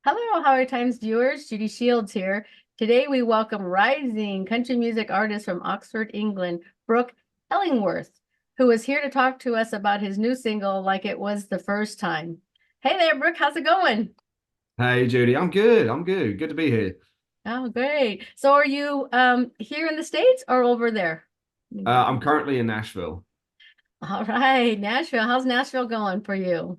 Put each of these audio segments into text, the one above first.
Hello, Howard Times viewers. Judy Shields here. Today we welcome rising country music artist from Oxford, England, Brook Ellingworth, who is here to talk to us about his new single, Like It Was the First Time. Hey there, Brook, how's it going? Hey Judy, I'm good. I'm good. Good to be here. Oh, great. So are you here in the States or over there? I'm currently in Nashville. All right, Nashville. How's Nashville going for you?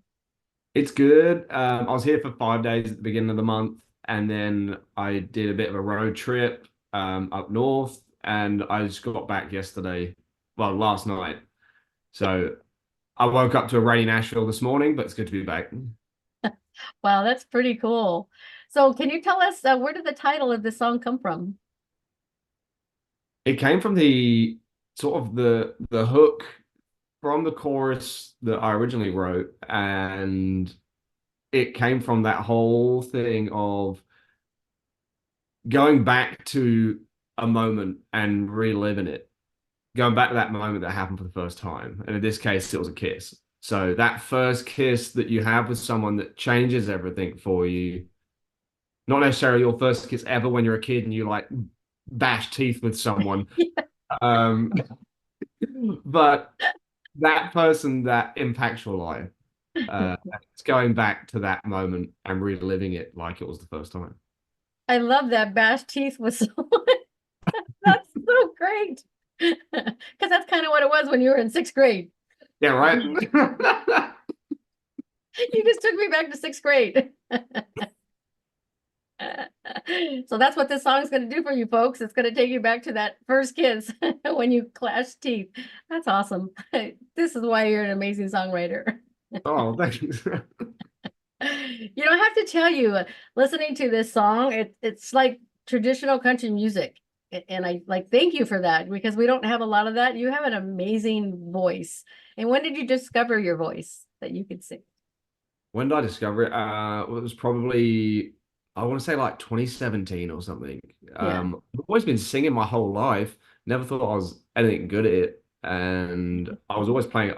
It's good. I was here for 5 days at the beginning of the month, and then I did a bit of a road trip up north, and I just got back yesterday, well, last night. So I woke up to a rainy Nashville this morning, but it's good to be back. Wow, that's pretty cool. So can you tell us where did the title of the song come from? It came from the sort of the hook from the chorus that I originally wrote, and it came from that whole thing of going back to a moment and reliving it, going back to that moment that happened for the first time. And in this case, it was a kiss. So that first kiss that you have with someone that changes everything for you, not necessarily your first kiss ever when you're a kid and you like bash teeth with someone, um, but that person that impacts your life. It's going back to that moment and reliving it like it was the first time. I love that bash teeth was so that's so great. Because that's kind of what it was when you were in sixth grade. Yeah, right. You just took me back to sixth grade. So that's what this song is going to do for you folks. It's going to take you back to that first kiss when you clashed teeth. That's awesome. This is why you're an amazing songwriter. Oh, thanks. You know, I have to tell you, listening to this song, it's like traditional country music. And I like thank you for that because we don't have a lot of that. You have an amazing voice. And when did you discover your voice that you could sing? When did I discover it? Well, it was probably, I want to say like 2017 or something. Yeah. I've always been singing my whole life. Never thought I was anything good at it. And I've always played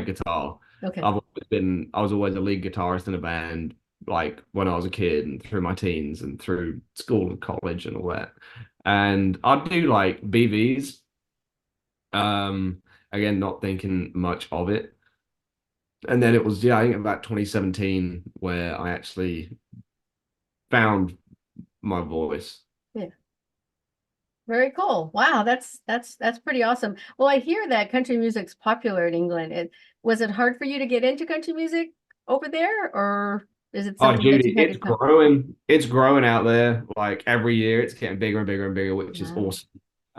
guitar. Okay. I was always a lead guitarist in a band, like when I was a kid and through my teens and through school and college and all that. And I'd do like BVs, again, not thinking much of it. And then it was, yeah, I think about 2017 where I actually found my voice. Yeah. Very cool. Wow, that's pretty awesome. Well, I hear that country music's popular in England. Was it hard for you to get into country music over there, or is it Oh, something that Judy, you had to come? It's growing out there. Like every year, it's getting bigger and bigger and bigger, which is Wow. awesome.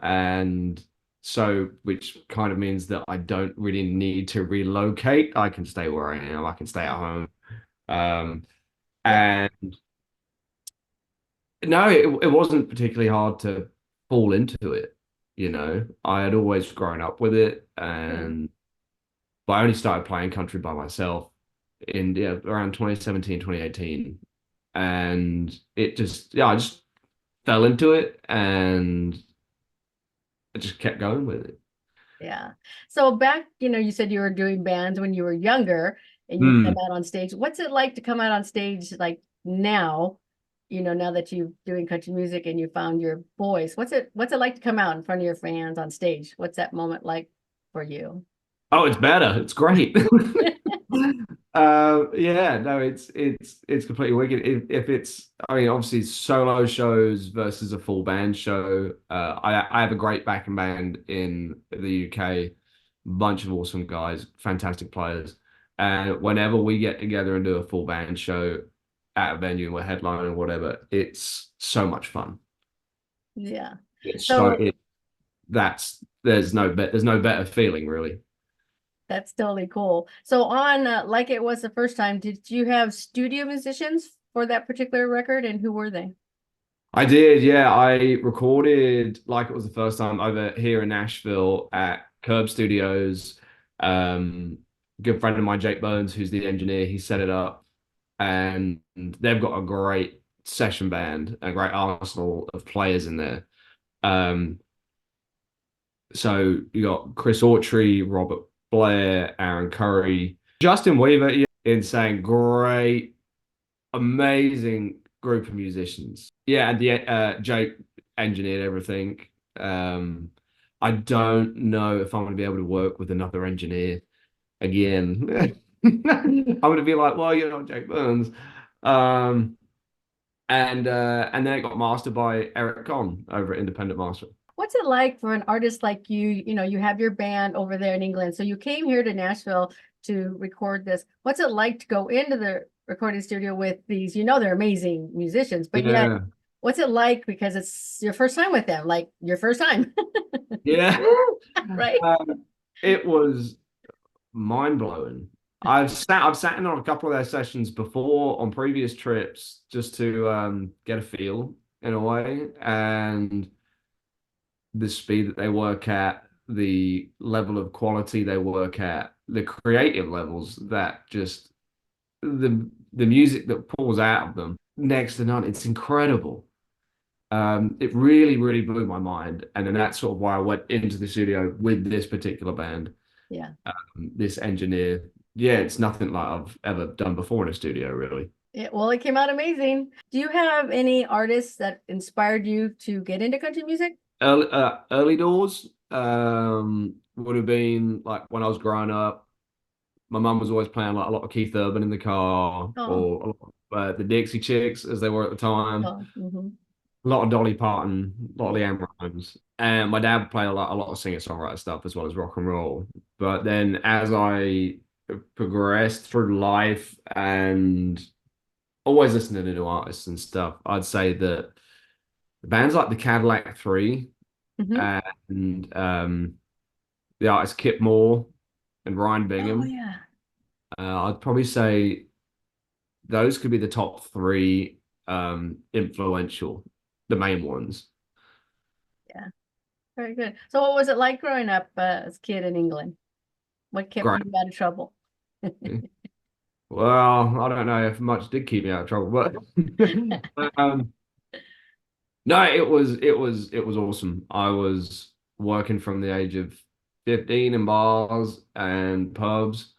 And so, which kind of means that I don't really need to relocate. I can stay where I am. I can stay at home. Um, Yeah. and no, it wasn't particularly hard to fall into it. I had always grown up with it, Yeah. and but I only started playing country by myself in yeah around 2017, 2018, and it just yeah I just fell into it and I just kept going with it. Yeah. So back, you said you were doing bands when you were younger and you come Hmm. out on stage. What's it like to come out on stage like now, now that you're doing country music and you found your voice? What's it like to come out in front of your fans on stage? What's that moment like for you? Oh, it's better. It's great. Yeah, no, it's completely wicked. If it's, I mean, obviously solo shows versus a full band show. I have a great backing band in the UK, bunch of awesome guys, fantastic players, and whenever we get together and do a full band show at a venue and we're headlining or whatever, it's so much fun. Yeah. It's so So it that's there's no better feeling really. that's totally cool. So on Like It Was the First Time, did you have studio musicians for that particular record and who were they? I did, yeah. I recorded like it was the first time over here in Nashville at Curb Studios. Good friend of mine, Jake Burns, who's the engineer, he set it up, and they've got a great session band, a great arsenal of players in there. Um, so you got Chris Autry, Robert Blair, Aaron Curry, Justin Weaver, yeah, insane, great, amazing group of musicians. Yeah, and the Jake engineered everything. Um, I don't know if I'm going to be able to work with another engineer again. I'm going to be like, well, you're not Jake Burns. Um, and then it got mastered by Eric Conn over at Independent Master. What's it like for an artist like you? You know, you have your band over there in England. So you came here to Nashville to record this. What's it like to go into the recording studio with these? You know, they're amazing musicians, but yet, Yeah, what's it like because it's your first time with them, like your first time, yeah. right? It was mind blowing. I've sat in on a couple of their sessions before on previous trips just to get a feel in a way, and the speed that they work at, the level of quality they work at, the creative levels that just the music that pulls out of them, next to none. It's incredible. It really, really blew my mind, and then that's sort of why I went into the studio with this particular band, Yeah. this engineer. Yeah, it's nothing like I've ever done before in a studio, really. Well, it came out amazing. Do you have any artists that inspired you to get into country music? Early doors would have been like when I was growing up. My mum was always playing like a lot of Keith Urban in the car, Oh, or a lot of, the Dixie Chicks as they were at the time. oh, mhm. A lot of Dolly Parton, a lot of Yeah. Leanne Rimes, and my dad played a lot of singer-songwriter stuff as well as rock and roll. But then as I progressed through life and always listening to new artists and stuff, I'd say that bands like the Cadillac Three Mhm. and the artist Kip Moore and Ryan Oh, Bingham, yeah. I'd probably say those could be the top three influential, the main ones. Yeah. Very good. So what was it like growing up as a kid in England? What kept Great. you out of trouble? Well, I don't know if much did keep me out of trouble, but no, it was awesome. I was working from the age of 15 in bars and pubs,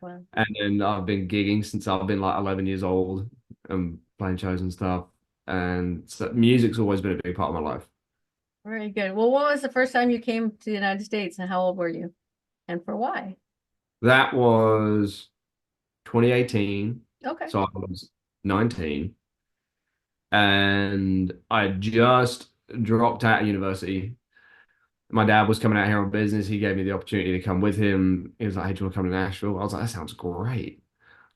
Well, and then I've been gigging since I've been like 11 years old and playing shows and stuff. And so music's always been a big part of my life. very good. Well, when was the first time you came to the United States and how old were you? And for why? That was 2018, Okay. so I was 19, and I just dropped out of university. My dad was coming out here on business. He gave me the opportunity to come with him. He was like, "Hey, do you want to come to Nashville?" I was like, "That sounds great.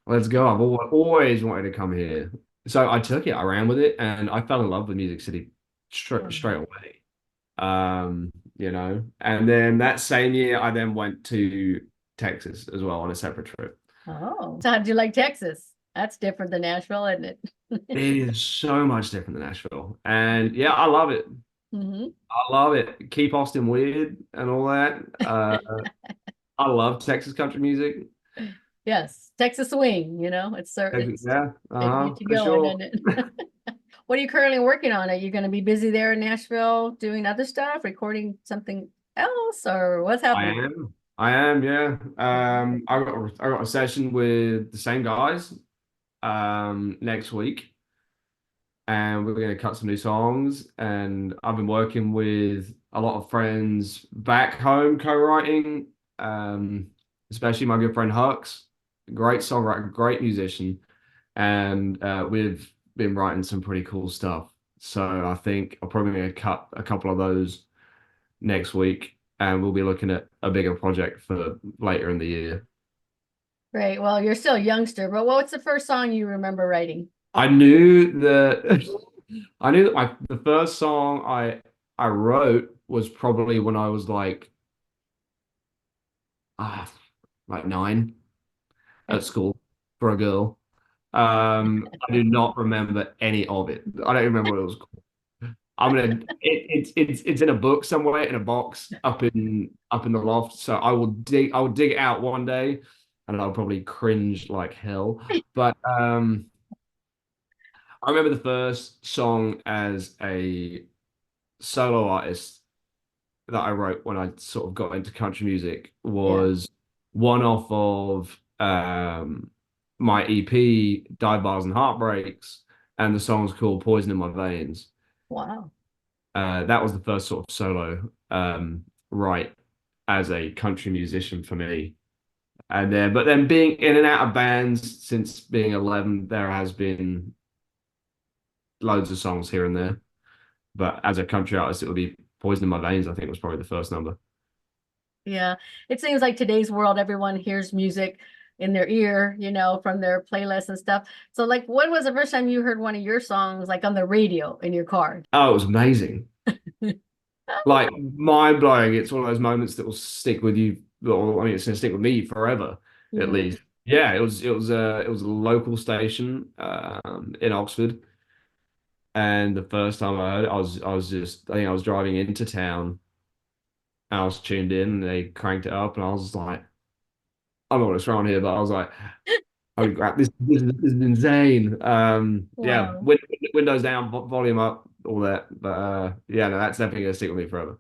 Let's go. I've always wanted to come here." So I took it, I ran with it, and I fell in love with Music City straight away. And then that same year, I then went to Texas as well on a separate trip. Oh, so how did you like Texas? That's different than Nashville, isn't it? It is so much different than Nashville. And yeah, I love it. Hmm. I love it. Keep Austin weird and all that. I love Texas country music. Yes, Texas swing, it's Yeah, it gets you for going, sure. doesn't it? What are you currently working on? Are you going to be busy there in Nashville doing other stuff, recording something else, or what's I happening? am. I am, yeah. I got a session with the same guys next week, and we're going to cut some new songs. And I've been working with a lot of friends back home co-writing, especially my good friend Hux, great songwriter, great musician, and we've been writing some pretty cool stuff. So I think I'm probably going to cut a couple of those next week, and we'll be looking at a bigger project for later in the year. Great. Well, you're still a youngster, but what's the first song you remember writing? I knew that I knew that the first song I wrote was probably when I was ah like 9 at school for a girl. I do not remember any of it. I don't remember what it was called. It's in a book somewhere in a box up in the loft. So I will dig it out one day, and I'll probably cringe like hell. But I remember the first song as a solo artist that I wrote when I sort of got into country music Yeah. was one off of my EP, Dive Bars and Heartbreaks. and the song's called "Poison in My Veins." Wow. That was the first sort of solo write as a country musician for me. And then, but then being in and out of bands since being 11, there has been loads of songs here and there. But as a country artist, it would be "Poison in My Veins." I think was probably the first number. Yeah. It seems like today's world, everyone hears music in their ear, from their playlists and stuff. So like when was the first time you heard one of your songs like on the radio in your car? Oh, it was amazing. Like mind blowing. It's one of those moments that will stick with you. Or, I mean, it's going to stick with me forever, at Mhm. least. Yeah, it was a local station in Oxford. And the first time I heard it, I think I was driving into town and I was tuned in and they cranked it up and I was like, I don't know what's wrong here, but I was like, oh crap, this is insane. Yeah, Wow. windows down, volume up, all that. But yeah, no, that's definitely gonna stick with me forever.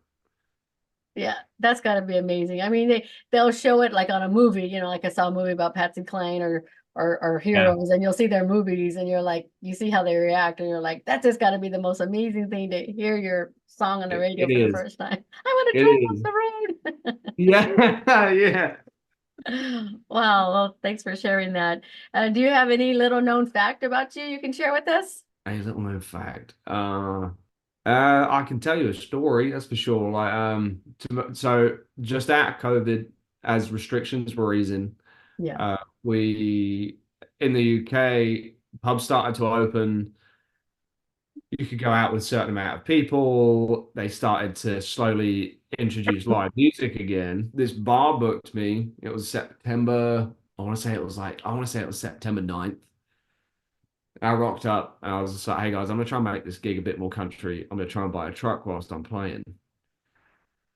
Yeah, that's got to be amazing. I mean, they'll show it like on a movie, like I saw a movie about Patsy Cline or Yeah, heroes, and you'll see their movies, and you're like, you see how they react, and you're like, that's just got to be the most amazing thing to hear your song on the radio it for the is. first time. I want It is. to drive off the Yeah, yeah. road. Wow. Well, thanks for sharing that. Do you have any little known fact about you can share with us? A little known fact. I can tell you a story, that's for sure. Like, so just at COVID, as restrictions were easing, Yeah. we in the UK, pubs started to open. You could go out with a certain amount of people. They started to slowly introduce live music again. This bar booked me. It was September. I want to say it was September 9th. I rocked up and I was just like, hey guys, I'm gonna try and make this gig a bit more country. I'm gonna try and buy a truck whilst I'm playing.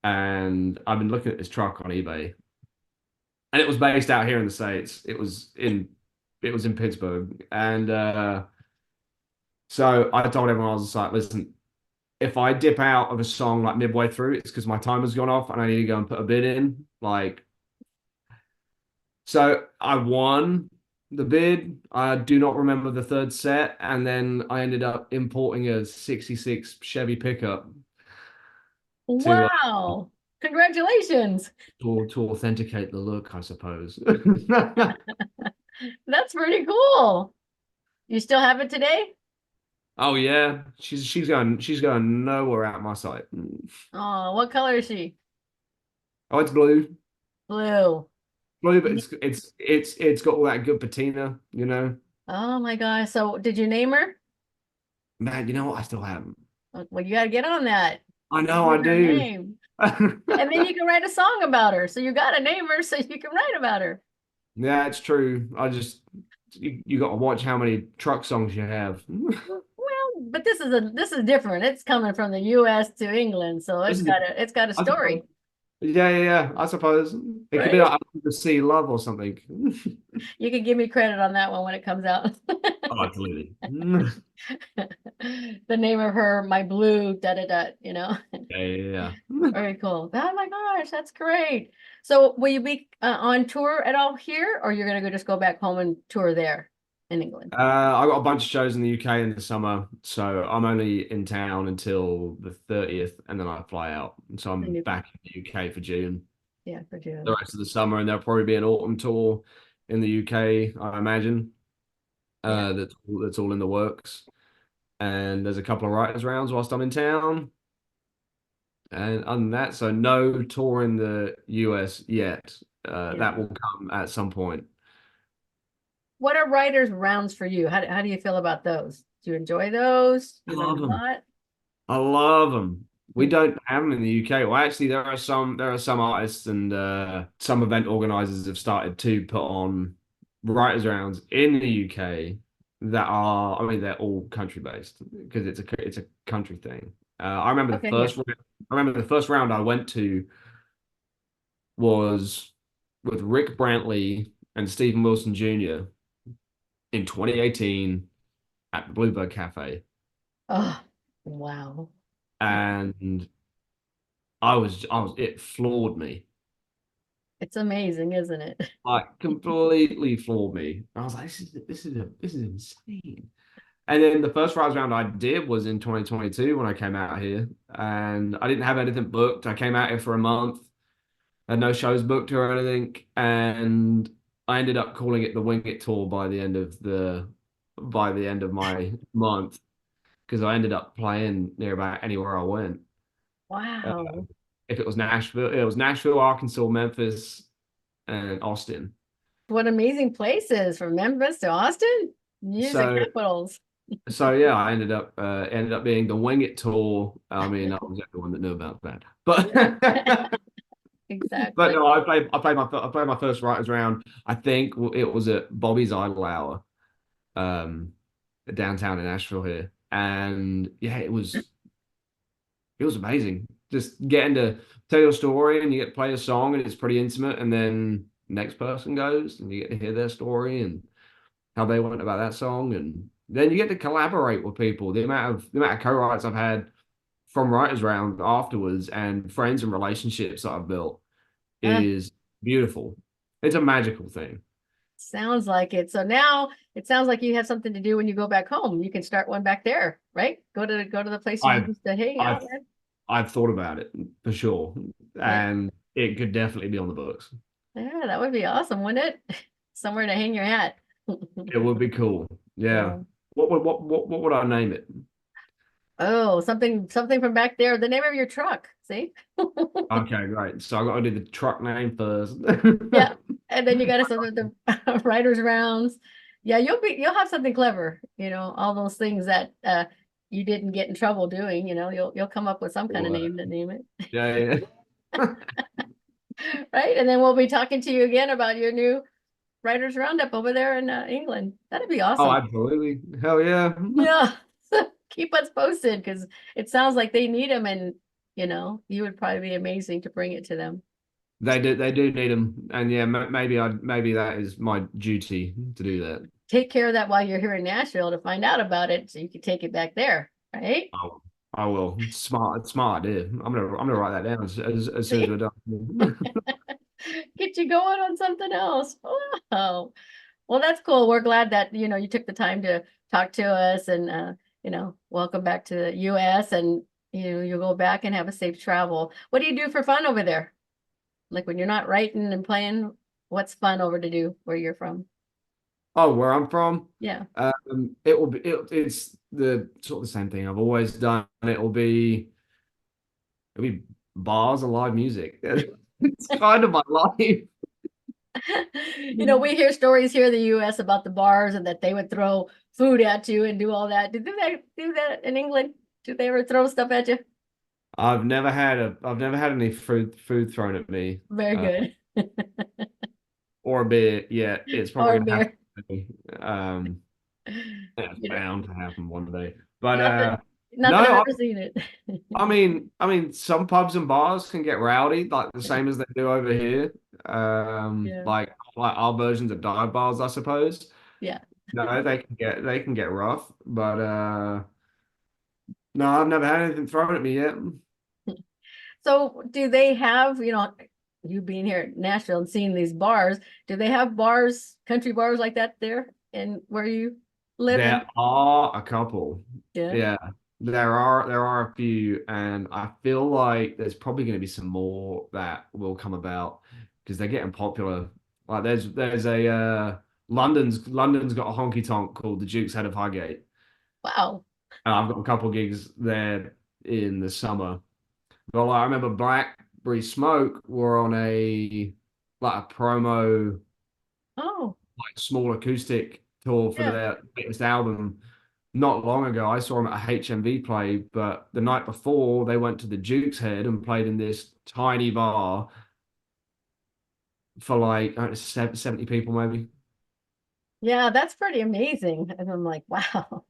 And I've been looking at this truck on eBay. And it was based out here in the States. It was in Pittsburgh. And so I told everyone, I was just like, listen, if I dip out of a song like midway through, it's because my timer's gone off and I need to go and put a bid in. Like, so I won the bid. I do not remember the third set, and then I ended up importing a '66 Chevy pickup to Wow. Congratulations. to authenticate the look, I suppose. That's pretty cool. You still have it today? Oh yeah, she's going nowhere out of my sight. Oh, what color is she? Oh, it's blue, Blue. blue, but it's got all that good patina, you know. Oh my gosh. So did you name her? Man, you know what? I still haven't. Well, you got to get on that. I know I Give her a do. name. And then you can write a song about her. So you got to name her so you can write about her. Yeah, it's true. You got to watch how many truck songs you have. Well, but this is different. It's coming from the US to England, so This it's is, got a I suppose. story, Yeah, yeah, yeah. I suppose it could be right? like to see love or something. You can give me credit on that one when it comes out. Oh, absolutely. The name of her, my blue, da da da. Yeah, yeah, yeah. Very cool. Oh my gosh, that's great. So will you be on tour at all here, or you're gonna just go back home and tour there in England? I got a bunch of shows in the UK in the summer, so I'm only in town until the 30th, and then I fly out. So I'm And you- back in the UK for June, Yeah, for the June. rest of the summer, and there'll probably be an autumn tour in the UK, I imagine. Yeah. That's all in the works. And there's a couple of writers' rounds whilst I'm in town. And other than that, so no tour in the US yet. That Yeah. will come at some point. What are writers' rounds for you? How do you feel about those? Do you enjoy those? I You learn love a them. lot? I love them. We Hmm. don't have them in the UK. Well, actually, there are some artists and some event organizers have started to put on writers' rounds in the UK that are, I mean, they're all country based because it's a country thing. Okay, yeah. I remember the first round I went to was with Rick Brantley and Stephen Wilson Jr. in 2018 at the Bluebird Cafe, Oh, wow. and it floored me, It's amazing, isn't it? like completely floored me. I was like, this is insane. And then the first Rise round I did was in 2022 when I came out here, and I didn't have anything booked. I came out here for a month, had no shows booked or anything, and I ended up calling it the Wing It tour by the end of my month because I ended up playing near about anywhere I went. Uh, Wow. if it was Nashville, Arkansas, Memphis, and Austin. What amazing places from Memphis to Austin, music So capitals. So yeah, I ended up being the Wing It tour. I mean, I was the one that knew about that, but but Exactly. no, I played my first writers round. I think it was at Bobby's Idle Hour, um, downtown in Nashville here, and yeah, it was amazing. Just getting to tell your story and you get to play a song and it's pretty intimate, and then next person goes and you get to hear their story and how they went about that song, and then you get to collaborate with people. The amount of co-writes I've had from Writers Round afterwards, and friends and relationships that I've built Uh, is beautiful. It's a magical thing. Sounds like it. So now it sounds like you have something to do when you go back home. You can start one back there, right? Go to the place you I've used to hang out I've with. I've thought about it for sure, Yeah. and it could definitely be on the books. Yeah, that would be awesome, wouldn't it? Somewhere to hang your hat. It would be cool. Yeah. Yeah. What would I name it? Oh, something from back there. The name of your truck. See? Okay, great. So I got to do the truck name first. Yeah. And then you got to some of the writers rounds. Yeah, you'll have something clever, all those things that you didn't get in trouble doing, you'll come up with some kind of Well, name to name it. yeah, yeah. Right? And then we'll be talking to you again about your new writers roundup over there in England. That'd be Oh, awesome. absolutely. Hell yeah. Yeah. Keep us posted because it sounds like they need them, and you would probably be amazing to bring it to them. They do need them, and yeah, maybe that is my duty to do that. Take care of that while you're here in Nashville to find out about it so you can take it back there, right? Oh, I will. Smart idea. I'm gonna write that down as soon as See, we're done. get you going on something else. Oh, well, that's cool. We're glad that, you took the time to talk to us and, welcome back to the US, and, you'll go back and have a safe travel. What do you do for fun over there? Like when you're not writing and playing, what's fun over to do where you're from? Oh, where I'm from, Yeah. it's the sort of the same thing I've always done. It'll be bars and live music. It's kind of my life. We hear stories here in the US about the bars and that they would throw food at you and do all that. Did they do that in England? Did they ever throw stuff at you? I've never had any food thrown at me, Very good. or a beer yet. It's Or probably a gonna happen beer. to me. It's You know, bound to happen one day. But nothing, no, nothing. I've ever seen it. I mean, some pubs and bars can get rowdy, like the same as they do over here. Yeah. Like our versions of dive bars, I suppose. Yeah. No, they can get rough, but no, I've never had anything thrown at me yet. So do they have, you being here in Nashville and seeing these bars, do they have bars, country bars like that there and where you live in? There are a couple. Yeah. Yeah, there are a few, and I feel like there's probably going to be some more that will come about because they're getting popular. Like there's a London's got a honky tonk called the Duke's Head of Highgate. Wow. I've got a couple gigs there in the summer. But like, I remember Blackberry Smoke were on a promo Oh, like small acoustic tour for yeah. their latest album not long ago. I saw them at a HMV play, but the night before they went to the Duke's Head and played in this tiny bar for like I don't know, 70 people maybe. Yeah, that's pretty amazing. And I'm like, wow,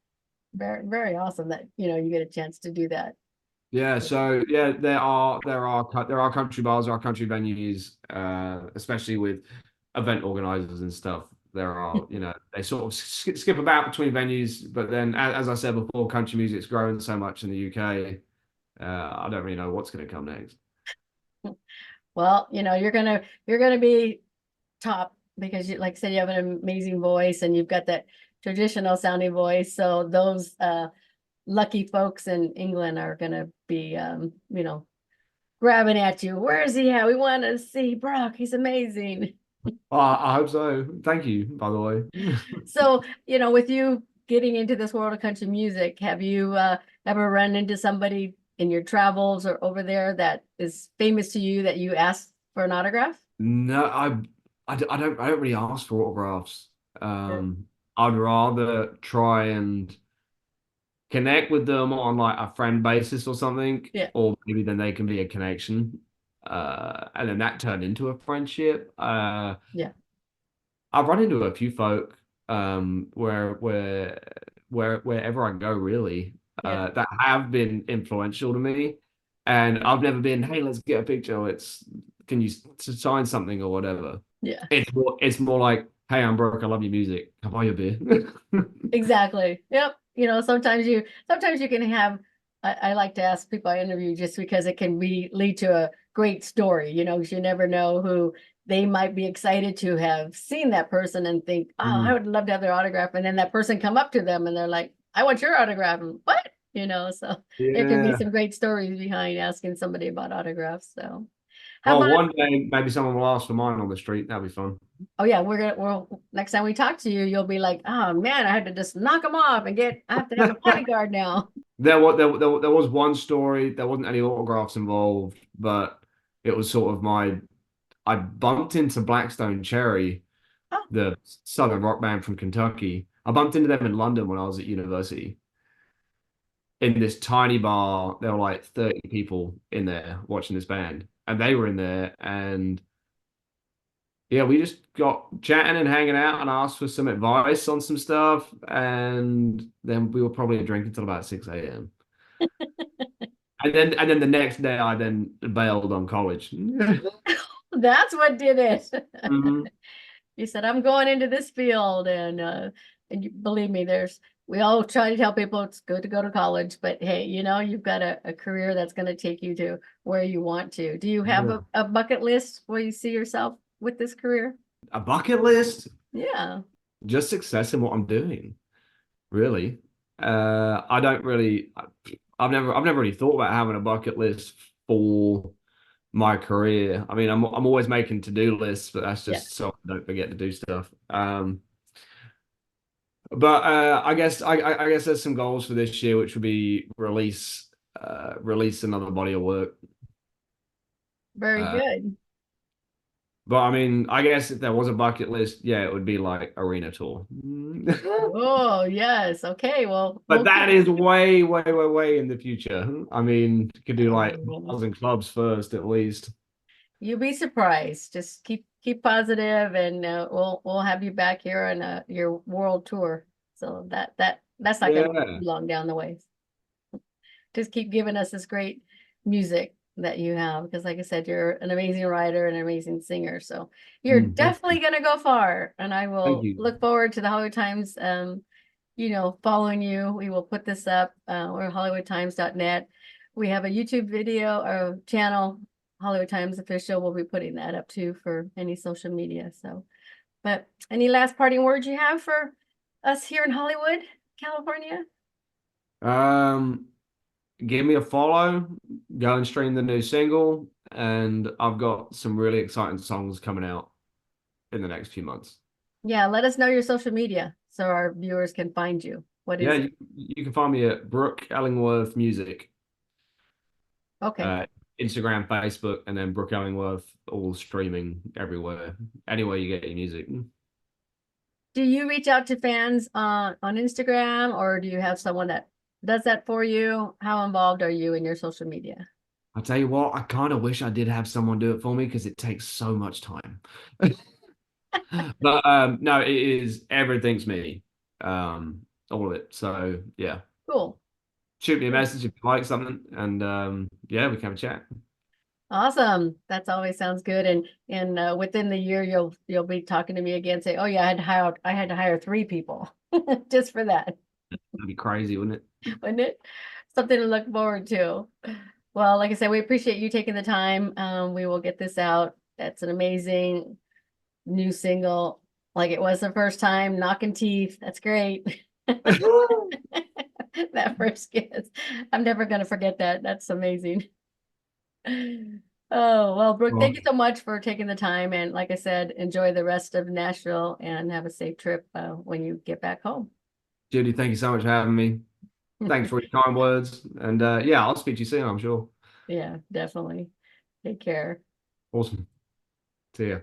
very, very awesome that, you get a chance to do that. Yeah, so yeah, there are country bars, there are country venues, especially with event organizers and stuff. There are, they sort of skip about between venues, but then as I said before, country music's growing so much in the UK. I don't really know what's going to come next. Well, you're gonna be top because you, like I said, you have an amazing voice and you've got that traditional sounding voice. So those lucky folks in England are going to be, grabbing at you. Where is he at? We want to see Brock. He's amazing. I hope so. Thank you, by the way. So, with you getting into this world of country music, have you ever run into somebody in your travels or over there that is famous to you that you asked for an autograph? No, I don't really ask for autographs. Sure. I'd rather try and connect with them on like a friend basis or something, Yeah. or maybe then they can be a connection. And then that turned into a friendship. Yeah. I've run into a few folk wherever I go really Yeah. that have been influential to me, and I've never been, hey, let's get a picture. Can you sign something or whatever. Yeah. It's more like, hey, I'm Brooke. I love your music. Can I buy you a beer? Exactly. Yep. Sometimes you can have, I like to ask people I interview just because it can lead to a great story, 'cause you never know who they might be excited to have seen that person and think, oh, I Mm, would love to have their autograph. And then that person come up to them and they're like, I want your autograph. And what? So there can be yeah. some great stories behind asking somebody about autographs. So how Well, about, one day maybe someone will ask for mine on the street. That'd be fun. oh yeah, next time we talk to you, you'll be like, oh man, I had to just knock them off and I have to have a bodyguard now. There was one story. There wasn't any autographs involved, but it was sort of I bumped into Blackstone Cherry, Oh, the southern rock band from Kentucky. I bumped into them in London when I was at university in this tiny bar. There were like 30 people in there watching this band, and they were in there. And yeah, we just got chatting and hanging out and asked for some advice on some stuff. And then we were probably drinking till about 6 a.m. And then the next day I then bailed on college. that's what did it. Mhm. You said, I'm going into this field. And believe me, we all try to tell people it's good to go to college, but hey, you've got a career that's going to take you to where you want to. Do you have Yeah. a bucket list where you see yourself with this career? A bucket list, Yeah. just success in what I'm doing, really. I don't really, I've never really thought about having a bucket list for my career. I mean, I'm always making to-do lists, but that's Yeah. just so I don't forget to do stuff. But I guess there's some goals for this year, which would be release another body of work. Very Uh, good. but I mean, I guess if there was a bucket list, yeah, it would be like arena tour. Oh, yes. Okay. Well, But we'll that keep. is way, way, way, way in the future. I mean, you could do like Oh, bars and clubs first, at least. you'll be surprised. Just keep positive, and we'll have you back here on your world tour. So that's not going to be Yeah. too long down the way. Just keep giving us this great music that you have, because like I said, you're an amazing writer and an amazing singer. So you're Thank definitely going to go far, and I thank will you. look forward to the Hollywood Times. Following you. We will put this up. Or hollywoodtimes.net. We have a YouTube video or channel, Hollywood Times Official. We'll be putting that up too for any social media. So, but any last parting words you have for us here in Hollywood, California? Um, Give me a follow, go and stream the new single, and I've got some really exciting songs coming out in the next few months. Yeah, let us know your social media so our viewers can find you. What Yeah, is it? you can find me at Brook Ellingworth Music, Okay. uh, Instagram, Facebook, and then Brook Ellingworth, all streaming everywhere, anywhere you get your music. Do you reach out to fans on Instagram, or do you have someone that does that for you? How involved are you in your social media? I tell you what, I kind of wish I did have someone do it for me because it takes so much time. But no, it is everything's me, all of it. So yeah, Cool. shoot me a Cool. message if you like something, and yeah, we can have a chat. Awesome. That's always sounds good. And within the year, you'll be talking to me again. Say, oh yeah, I had to hire 3 people just for that, That'd be crazy, wouldn't it? wouldn't it? Something to look forward to. Well, like I said, we appreciate you taking the time. We will get this out. That's an amazing new single. like it was the first time, knocking teeth. That's great. That first kiss. I'm never going to forget that. That's amazing. Oh, well, Brooke, thank Well, you so much for taking the time. And like I said, enjoy the rest of Nashville and have a safe trip when you get back home. Judy, thank you so much for having me. Thanks for your kind words. And yeah, I'll speak to you soon, I'm sure. Yeah, definitely. Take care. Awesome. See ya.